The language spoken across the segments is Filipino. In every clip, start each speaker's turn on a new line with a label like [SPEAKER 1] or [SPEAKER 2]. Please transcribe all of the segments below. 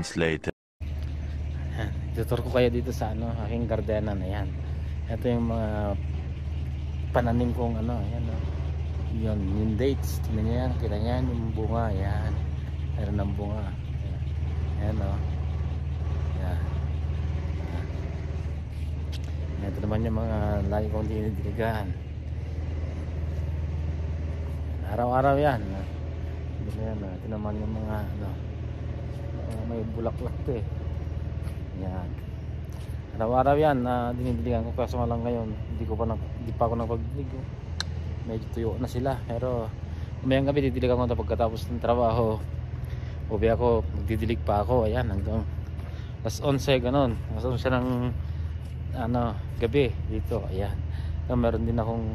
[SPEAKER 1] moments later.
[SPEAKER 2] Tutur ko kayo dito sa aking gardenan. Ayan. Ito yung mga pananim kong ayan, yun, yung dates. Tingnan niyo yan, kita niyo yan, yung bunga. Ayan. Meron ng bunga. Ayan, Ayan. Ito naman yung mga lagi kong dinidiligan. Araw-araw yan. Ito naman yung mga may bulaklak to eh. Yan. Araw-araw yan dinidiligan ko, kaso lang ngayon hindi pa ako nagpagdilig. Medyo tuyo na sila, pero umayang gabi didiligan ko pagkatapos ng trabaho. Ubi ako, magdidilig pa ako. Ayan, hanggang alas 11 ganon. Alas 11 ng gabi dito. Ayan. Meron din akong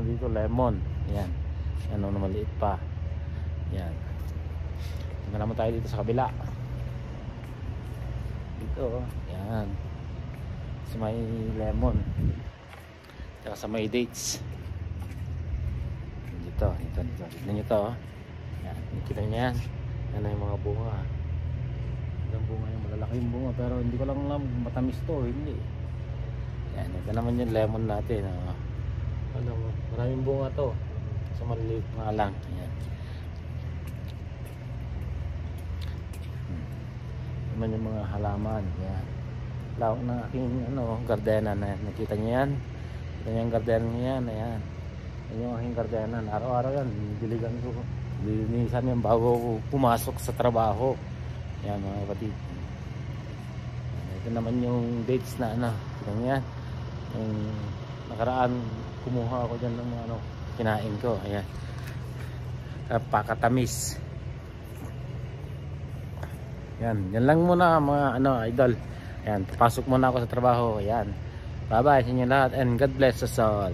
[SPEAKER 2] dito lemon. Ayan. Na maliit pa. Ayan. Tingnan naman tayo dito sa kabila. Dito, yan. Sa may lemon. Tsaka sa may dates. Dito. Tignan nyo to. Yan. Nakita nyo yan. Yan yung mga bunga. Yung bunga yung malalaki yung bunga. Pero hindi ko lang alam matamis to. Hindi. Yan. Ito naman yung lemon natin. Maraming bunga to. Sa maliliit nga lang. Yan. Naman yung mga halaman. Yan. Lawak ng aking gardena na nakita niyo yan. Ito yung gardena niyo yan. Ayan. Yan yung aking gardena. Araw-araw yan. Diligan ko. Linisan yan bago ko pumasok sa trabaho. Yan mga kapatid. Ito naman yung dates na ito yan. Yung nakaraan kumuha ako dyan ng kinain ko. Ayan. Pakatamis. Yan lang muna mga idol. Ayan, papasok muna ako sa trabaho. Ayan. Bye bye sa inyo lahat and God bless us all.